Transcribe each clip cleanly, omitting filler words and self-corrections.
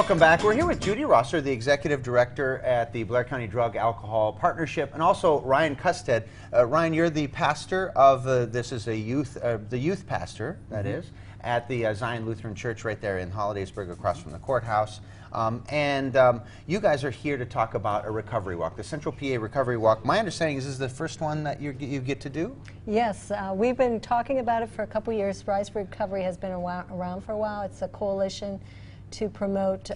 Welcome back. We're here with Judy Rosser, the Executive Director at the Blair County Drug Alcohol Partnership, and also Ryan Custed. Ryan, you're the pastor of, this is a youth, the youth pastor, that is, at the Zion Lutheran Church right there in Hollidaysburg across from the courthouse. You guys are here to talk about a recovery walk, the Central PA Recovery Walk. My understanding is this is the first one that you get to do? Yes, we've been talking about it for a couple years. Rise for Recovery has been around for a while. It's a coalition to promote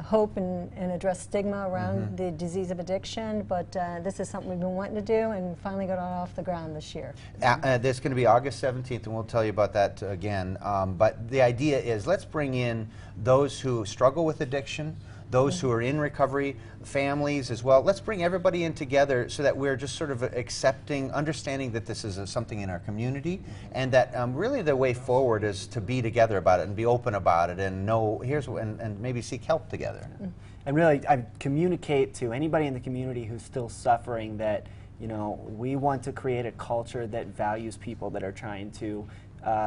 hope and address stigma around the disease of addiction, but this is something we've been wanting to do and finally got off the ground this year. This is going to be August 17th, and we'll tell you about that again. But the idea is, let's bring in those who struggle with addiction, those who are in recovery, families as well. Let's bring everybody in together so that we're just sort of accepting, understanding that this is something in our community, and that really the way forward is to be together about it and be open about it and know, and maybe seek help together. And really, I communicate to anybody in the community who's still suffering that, you know, we want to create a culture that values people that are trying to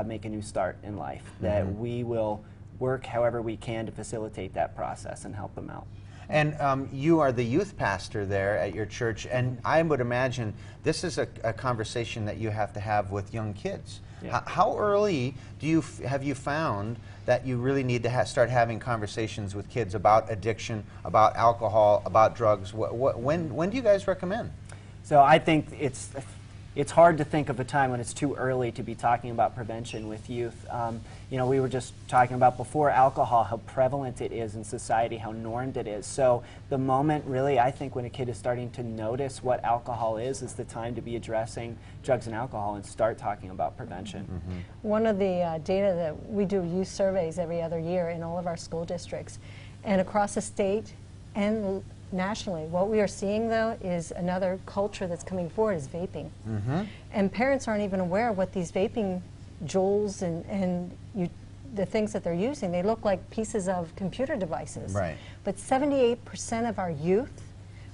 make a new start in life, that we will work however we can to facilitate that process and help them out. And you are the youth pastor there at your church, and I would imagine this is a conversation that you have to have with young kids. Yeah. How early have you found that you really need to start having conversations with kids about addiction, about alcohol, about drugs? When do you guys recommend? So I think it's hard to think of a time when it's too early to be talking about prevention with youth. You know, we were just talking about before alcohol, how prevalent it is in society, how normed it is. So the moment, really, I think when a kid is starting to notice what alcohol is the time to be addressing drugs and alcohol and start talking about prevention. One of the data that we do youth surveys every other year in all of our school districts, and across the state and nationally, what we are seeing, though, is another culture that's coming forward is vaping. And parents aren't even aware of what these vaping Juuls and the things that they're using. They look like pieces of computer devices. Right. But 78% of our youth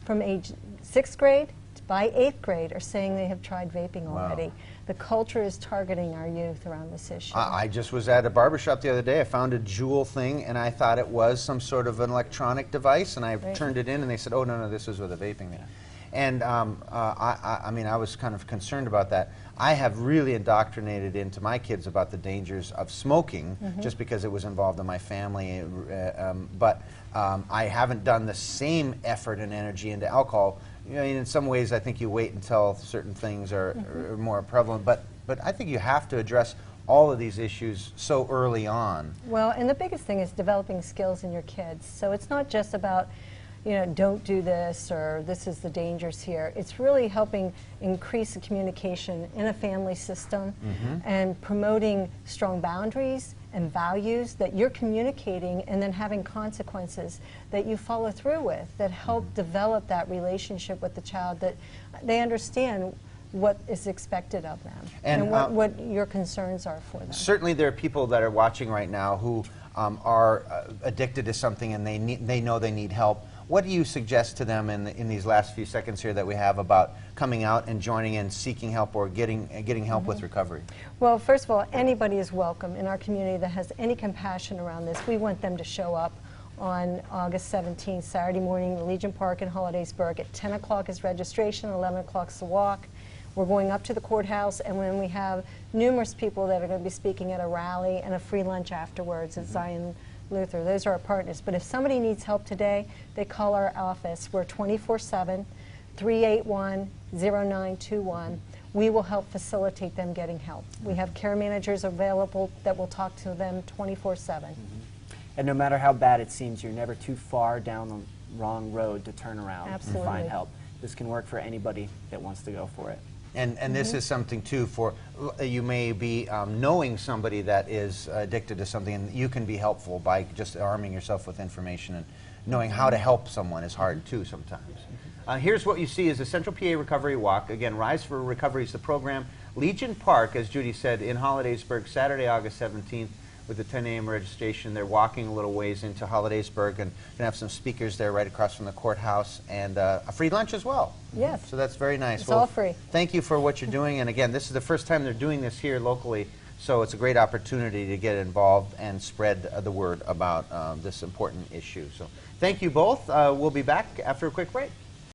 from age 6th grade by 8th grade are saying they have tried vaping already. Wow. The culture is targeting our youth around this issue. I just was at a barbershop the other day. I found a Juul thing, and I thought it was some sort of an electronic device, and I turned it in, and they said, oh, no, this is with a vaping thing. And I mean, I was kind of concerned about that. I have really indoctrinated into my kids about the dangers of smoking, just because it was involved in my family. But I haven't done the same effort and energy into alcohol. You know, in some ways, I think you wait until certain things are more prevalent. But I think you have to address all of these issues so early on. Well, and the biggest thing is developing skills in your kids. So it's not just about, you know, don't do this or this is the dangers here. It's really helping increase the communication in a family system and promoting strong boundaries and values that you're communicating, and then having consequences that you follow through with that help develop that relationship with the child, that they understand what is expected of them and what your concerns are for them. Certainly there are people that are watching right now who are addicted to something, and they know they need help. What do you suggest to them in these last few seconds here that we have about coming out and joining in, seeking help, or getting help with recovery? Well, first of all, anybody is welcome in our community that has any compassion around this. We want them to show up on August 17th, Saturday morning, in Legion Park in Hollidaysburg. At 10 o'clock is registration, 11 o'clock is the walk. We're going up to the courthouse, and then we have numerous people that are going to be speaking at a rally and a free lunch afterwards at Zion Luther. Those are our partners. But if somebody needs help today, they call our office. We're 24/7, 381-0921. We will help facilitate them getting help. We have care managers available that will talk to them 24/7. And no matter how bad it seems, you're never too far down the wrong road to turn around and find help. This can work for anybody that wants to go for it. And this is something, too, for you may be knowing somebody that is addicted to something, and you can be helpful by just arming yourself with information, and knowing how to help someone is hard, too, sometimes. Here's what you see is the Central PA Recovery Walk. Again, Rise for Recovery is the program. Legion Park, as Judy said, in Hollidaysburg, Saturday, August 17th. With the 10 a.m. registration. They're walking a little ways into Hollidaysburg, and going to have some speakers there right across from the courthouse, and a free lunch as well. Yes. So that's very nice. It's all free. Thank you for what you're doing. And again, this is the first time they're doing this here locally. So it's a great opportunity to get involved and spread the word about this important issue. So thank you both. We'll be back after a quick break.